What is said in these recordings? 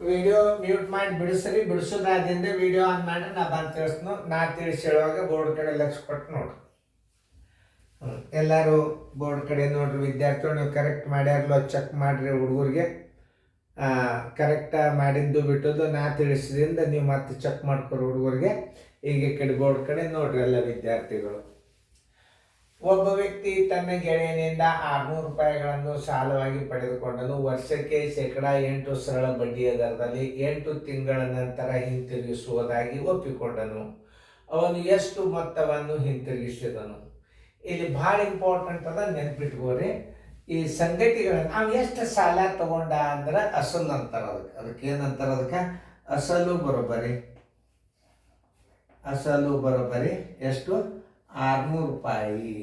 Video mute ಮಾಡಿ ಬಿಡಿಸ್ರಿ, ಬಿಡಿಸೋದಾದಿಂದ video on ಮಾಡಿ ನಾ ಬಂದು ತಿಳಿಸ್ನು. ನಾ ತಿಳಿಸಿ ಹೇಳುವಾಗ ಬೋರ್ಡ್ ಕಡೆ ಲಕ್ಷ ಕೊಟ್ಟು ನೋಡ್ರಿ. ಎಲ್ಲರೂ ಬೋರ್ಡ್ ಕಡೆ ನೋಡ್ರಿ. ವಿದ್ಯಾರ್ಥಿಗಳು ನೀವು ಕರೆಕ್ಟ್ ಮಾಡ್ಯಾರಲ್ಲೋ ಚೆಕ್ ಮಾಡಿರಿ. ಹುಡುಗರಿಗೆ ಕರೆಕ್ಟ್ ಮಾಡಿದ್ದು ಬಿಟ್ಟದ್ದು ನಾ ತಿಳಿಸಿದ್ರಿಂದ ನೀವು ಮತ್ತೆ ಚೆಕ್ ಮಾಡ್ಕೊರಿ ಹುಡುಗರಿಗೆ. ಈಗ ಕಡೆ ಬೋರ್ಡ್ ಕಡೆ ನೋಡ್ರಿ ಎಲ್ಲ ವಿದ್ಯಾರ್ಥಿಗಳು. ಒಬ್ಬ ವ್ಯಕ್ತಿ ತನ್ನ ಗೆಳೆಯನಿಂದ 600 ರೂಪಾಯಿಗಳನ್ನು ಸಾಲವಾಗಿ ಪಡೆದುಕೊಂಡನು. ವರ್ಷಕ್ಕೆ 8% ಸರಳ ಬಡ್ಡಿಯ ದರದಲ್ಲಿ 8 ತಿಂಗಳ ನಂತರ ಹಿಂತಿರುಗಿಸುವುದಾಗಿ ಒಪ್ಪಿಕೊಂಡನು. ಅವನು ಎಷ್ಟು ಮೊತ್ತವನ್ನು ಹಿಂತಿರುಗಿಸಿದನು? ಇಲ್ಲಿ ಭಾಳ ಇಂಪಾರ್ಟೆಂಟ್ ಅದ, ನೆನ್ಪಿಟ್ಕೋರಿ. ಈ ಸಂಗತಿಗಳನ್ನು ನಾವು ಎಷ್ಟು ಸಾಲ ತಗೊಂಡ ಅಂದ್ರೆ ಅಸಲು ಅಂತಾರ. ಅದಕ್ಕೆ ಏನಂತಾರ? ಅದಕ್ಕೆ ಅಸಲು ಬರೋಬ್ಬರಿ. ಅಸಲು ಬರೋಬ್ಬರಿ ಎಷ್ಟು? 600 ರೂಪಾಯಿ.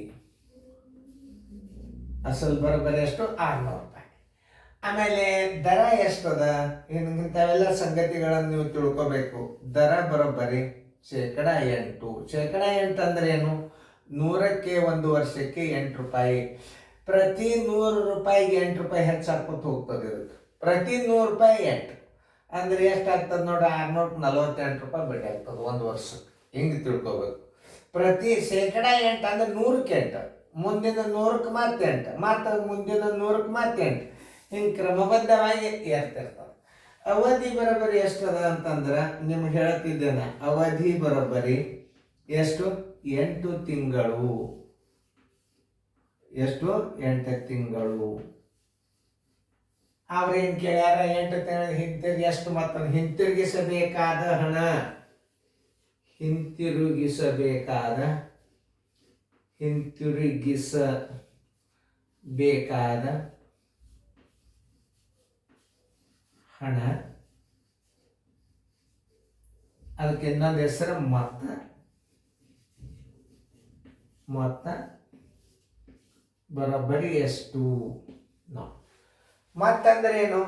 ಅಸಲು ಬರೋಬ್ಬರಿ ಎಷ್ಟು? 600 ರೂಪಾಯಿ. ಆಮೇಲೆ ದರ ಎಷ್ಟದ? ಇಂಥವೆಲ್ಲ ಸಂಗತಿಗಳನ್ನು ನೀವು ತಿಳ್ಕೋಬೇಕು. ದರ ಬರೋಬ್ಬರಿ 8%. 8% ಅಂದ್ರೆ ಏನು? 100ಕ್ಕೆ 1 ವರ್ಷಕ್ಕೆ 8 ರೂಪಾಯಿ. ಪ್ರತಿ 100 ರೂಪಾಯಿಗೆ 8 ರೂಪಾಯಿ ಹೆಚ್ಚಾಕೋತ ಹೋಗ್ತದೆ. ಇದಕ್ಕೆ ಪ್ರತಿ 100 ರೂಪಾಯಿ 8 ಅಂದ್ರೆ ಎಷ್ಟಾಗ್ತದೆ ನೋಡಿ? 648 ರೂಪಾಯಿ ಬಡ್ಡಿ ಆಗ್ತದೆ 1 ವರ್ಷಕ್ಕೆ. ಹಿಂಗೆ ತಿಳ್ಕೊಬೇಕು. ಪ್ರತಿ 8% ಅಂದ್ರೆ 100ಕ್ಕೆ 8, ಮುಂದಿನ 100ಕ್ಕೆ ಮತ್ತೆ 8, ಮತ್ತು ಮುಂದಿನ 100ಕ್ಕೆ ಮತ್ತೆ 8, ಹಿಂಗೆ ಕ್ರಮಬದ್ಧವಾಗಿ ಏರ್ತಿರ್ತದೆ. ಅವಧಿ ಬರೋಬ್ಬರಿ ಎಷ್ಟದ ಅಂತಂದ್ರೆ ನಿಮ್ಗೆ ಹೇಳ್ತಿದ್ದೇನೆ. ಅವಧಿ ಬರೋಬ್ಬರಿ ಎಷ್ಟು? 8 ತಿಂಗಳು. ಎಷ್ಟು? 8 ತಿಂಗಳು. ಅವ್ರೇನು ಕೇಳ್ಯಾರ? 8 ತಿಂಗಳು ಹಿಂತಿರುಗಿ ಎಷ್ಟು ಮೊತ್ತ? ಹಿಂತಿರುಗಿಸಬೇಕಾದ ಹಣ, ಹಿಂತಿರುಗಿಸಬೇಕಾದ ಹಣ. ಅದಕ್ಕೆ ಇನ್ನೊಂದು ಹೆಸರು ಮೊತ್ತ. ಬರೋಬ್ಬರಿ ಎಷ್ಟು? ಮತ್ತಂದ್ರೆ ಏನು?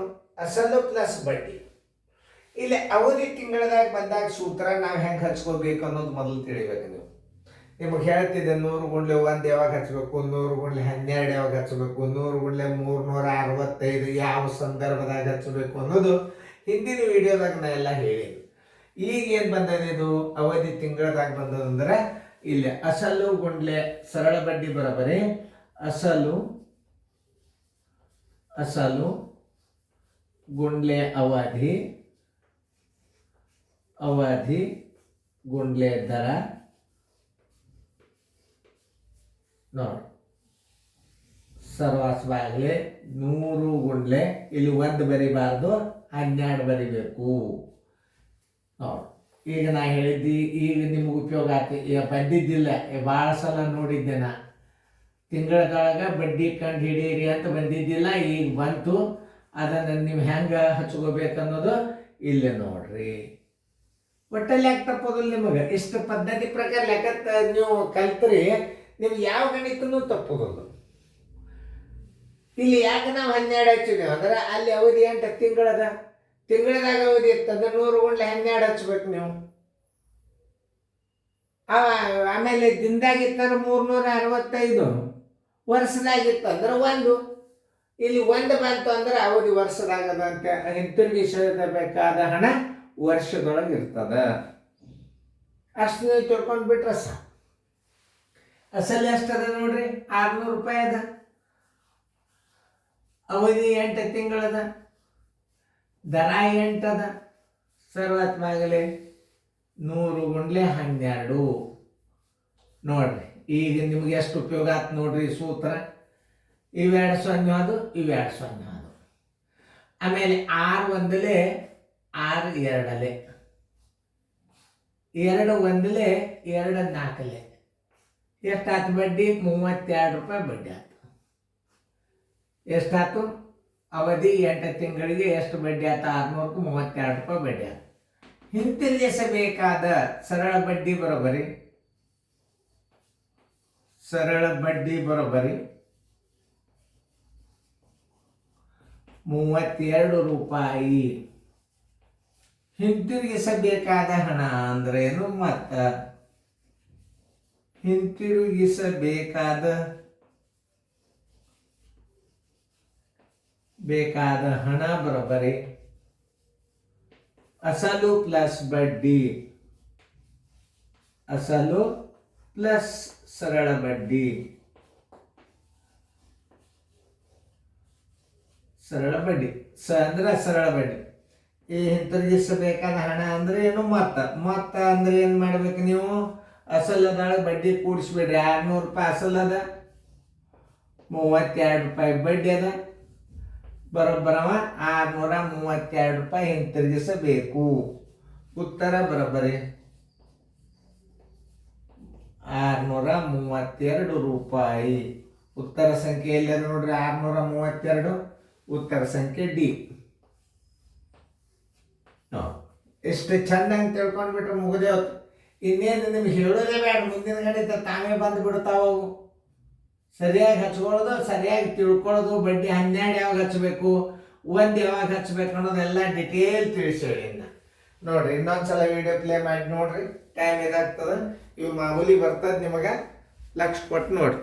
ಅಸಲು ಪ್ಲಸ್ ಬಡ್ಡಿ. ಇಲ್ಲಿ ಅವಧಿ ತಿಂಗಳದಾಗ ಬಂದಾಗ ಸೂತ್ರ ನಾವು ಹೆಂಗೆ ಹಚ್ಕೋಬೇಕು ಅನ್ನೋದು ಮೊದಲು ತಿಳಿಬೇಕು. ನಿಮಗೆ ಹೇಳ್ತಿದ್ದೆ 100 ಗುಂಡ್ಲೆ 1 ಯಾವಾಗ ಹಚ್ಚಬೇಕು, 100 ಗುಂಡ್ಲೆ 12 ಯಾವಾಗ ಹಚ್ಚಬೇಕು, 100 ಗುಂಡ್ಲೆ 365 ಯಾವ ಸಂದರ್ಭದಾಗ ಹಚ್ಚಬೇಕು ಅನ್ನೋದು ಹಿಂದಿನ ವಿಡಿಯೋದಾಗ ನಾ ಎಲ್ಲ ಹೇಳಿದ್ವಿ. ಈಗ ಏನು ಬಂದದ? ಇದು ಅವಧಿ ತಿಂಗಳದಾಗ ಬಂದದಂದ್ರೆ ಇಲ್ಲಿ ಅಸಲು ಗುಂಡ್ಲೆ ಸರಳ ಬಡ್ಡಿ ಬರೋಬ್ಬರಿ ಅಸಲು ಗುಂಡ್ಲೆ ಅವಧಿ ಗುಂಡ್ಲೆ ದರ. ನೋಡಿ ಸರ್ವಾಸವಾಗಲಿ 100 ಗುಂಡ್ಲೆ, ಇಲ್ಲಿ 1 ಬರಿಬಾರ್ದು, 12 ಬರಿಬೇಕು. ನೋಡಿ ಈಗ ನಾ ಹೇಳಿದ್ದಿ, ಈಗ ನಿಮ್ಗೆ ಉಪಯೋಗ ಆಗ್ತಿ. ಬಂದಿದ್ದಿಲ್ಲ, ಭಾಳ ಸಲ ನೋಡಿದ್ದೆ ನಾ. ತಿಂಗಳದೊಳಗೆ ಬಡ್ಡಿ ಕಂಡು ಹಿಡೀರಿ ಅಂತ ಬಂದಿದ್ದಿಲ್ಲ, ಈಗ ಬಂತು. ಅದನ್ನು ನೀವು ಹೆಂಗೆ ಹಚ್ಕೋಬೇಕನ್ನೋದು ಇಲ್ಲೇ ನೋಡ್ರಿ. ಒಟ್ಟಲ್ಲಿ ಯಾಕೆ ತಪ್ಪೋದಿಲ್ಲ ನಿಮಗೆ? ಇಷ್ಟು ಪದ್ಧತಿ ಪ್ರಕಾರ ಲೆಕ್ಕ ನೀವು ಕಲ್ತ್ರಿ, ನಿಮ್ಗೆ ಯಾವ ಗಣಿತನೂ ತಪ್ಪೋದಿಲ್ಲ. ಇಲ್ಲಿ ಯಾಕೆ ನಾವು 12 ಹಚ್ಚಿದೇವು ಅಂದ್ರೆ ಅಲ್ಲಿ ಅವಧಿ 8 ತಿಂಗಳದ. ತಿಂಗಳದಾಗ ಅವಧಿ ಇರ್ತಂದ್ರೆ 100 ಗುಂಡ್ಲೆ 12 ಹಚ್ಬೇಕು ನೀವು. ಆಮೇಲೆ ದಿನದಾಗಿತ್ತಂದ್ರೆ 365, ವರ್ಷದಾಗಿತ್ತಂದ್ರೆ 1. ಇಲ್ಲಿ 1 ಬಂತು ಅಂದ್ರೆ ಅವಧಿ ವರ್ಷದಾಗದಂತೆ ಹಿಂತಿರುಗಿಸಬೇಕಾದ ಹಣ ವರ್ಷದೊಳಗೆ ಇರ್ತದ. ಅಷ್ಟು ನೀವು ತಿಳ್ಕೊಂಡು ಬಿಟ್ರೆ ಸಾಕು. ಅಸಲು ಎಷ್ಟದ ನೋಡ್ರಿ? 600 ರೂಪಾಯಿ ಅದ. ಅವಧಿ 8 ತಿಂಗಳದ. ದರ 8 ಅದ. ಸರ್ವತ್ಮಾಗಲಿ 100 ಗುಂಡ್ಲೆ 12. ನೋಡ್ರಿ ಈಗ ನಿಮ್ಗೆ ಎಷ್ಟು ಉಪಯೋಗ ಆಯ್ತು ನೋಡ್ರಿ ಸೂತ್ರ. ಇವೆರಡು 0 ಅದು, ಇವೆರಡು 0 ಅದು. ಆಮೇಲೆ 6 1 6 2 2 1 2 4 ಎಷ್ಟಾಯ್ತು ಬಡ್ಡಿ? 32 ರೂಪಾಯಿ ಬಡ್ಡಿ ಆಯ್ತು. ಎಷ್ಟಾಯ್ತು? ಅವಧಿ 8 ತಿಂಗಳಿಗೆ ಎಷ್ಟು ಬಡ್ಡಿ ಆಯ್ತು? 600ಕ್ಕೆ 32 ರೂಪಾಯಿ ಬಡ್ಡಿ ಆಯ್ತು. ಹಿಂತಿರುಗಿಸಬೇಕಾದ ಸರಳ ಬಡ್ಡಿ ಬರೋಬ್ಬರಿ 32 ರೂಪಾಯಿ. ಹಿಂತಿರುಗಿಸಬೇಕಾದ ಹಣ ಅಂದ್ರೇನು? ಮತ್ತ ಹಿಂತಿರುಗಿಸಬೇಕಾದ ಹಣ ಬರೋಬ್ಬರಿ ಅಸಲು ಪ್ಲಸ್ ಬಡ್ಡಿ, ಅಸಲು ಪ್ಲಸ್ ಸರಳ ಬಡ್ಡಿ, ಸರಳ ಬಡ್ಡಿ. ಅಂದ್ರೆ ಸರಳ ಬಡ್ಡಿ. ಈ ಹಿಂತಿರುಗಿಸಬೇಕಾದ ಹಣ ಅಂದ್ರೆ ಏನು? ಮೊತ್ತ ಅಂದ್ರೆ ಏನು ಮಾಡ್ಬೇಕು ನೀವು? ಅಸಲದೊಳಗೆ ಬಡ್ಡಿ ಕೂಡಿಸ್ಬಿಡ್ರಿ. 600 ರೂಪಾಯಿ ಅಸಲ್ ಅದ, 32 ರೂಪಾಯಿ ಬಡ್ಡಿ ಅದ, ಬರೋಬ್ಬರವ 632 ರೂಪಾಯಿ ಹಿಂತಿರುಗಿಸಬೇಕು. ಉತ್ತರ ಬರೋಬ್ಬರಿ 632 ರೂಪಾಯಿ. ಉತ್ತರ ಸಂಖ್ಯೆ ಎಲ್ಲದ ನೋಡ್ರಿ, 632. ಉತ್ತರ ಸಂಖ್ಯೆ ಡಿ. ಎಷ್ಟು ಚಂದಂಗೆ ತಿಳ್ಕೊಂಡ್ಬಿಟ್ರೆ ಮುಗಿದೇ ಹೊತ್ತು. ಇನ್ನೇನು ನಿಮ್ಗೆ ಹೇಳೋದೇ ಬೇಡ, ಮುಂದಿನ ಗಣಿತ ತಾವೇ ಬಂದು ಬಿಡ್ತಾವು. ಸರಿಯಾಗಿ ಹಚ್ಕೊಳ್ಳೋದು, ಸರಿಯಾಗಿ ತಿಳ್ಕೊಳ್ಳೋದು, ಬಡ್ಡಿ 12 ಯಾವಾಗ ಹಚ್ಚಬೇಕು, 1 ಯಾವಾಗ ಹಚ್ಬೇಕು ಅನ್ನೋದೆಲ್ಲ ಡಿಟೇಲ್ ತಿಳಿಸಿ ಹೇಳಿ. ನೋಡ್ರಿ, ಇನ್ನೊಂದ್ಸಲ ವಿಡಿಯೋ ಪ್ಲೇ ಮಾಡಿ ನೋಡ್ರಿ, ಟೈಮ್ ಇದಾಗ್ತದೆ. ಇವು ಮಾಮೂಲಿ ಬರ್ತದೆ, ನಿಮಗೆ ಲಕ್ಷ ಕೊಟ್ಟು ನೋಡ್ರಿ.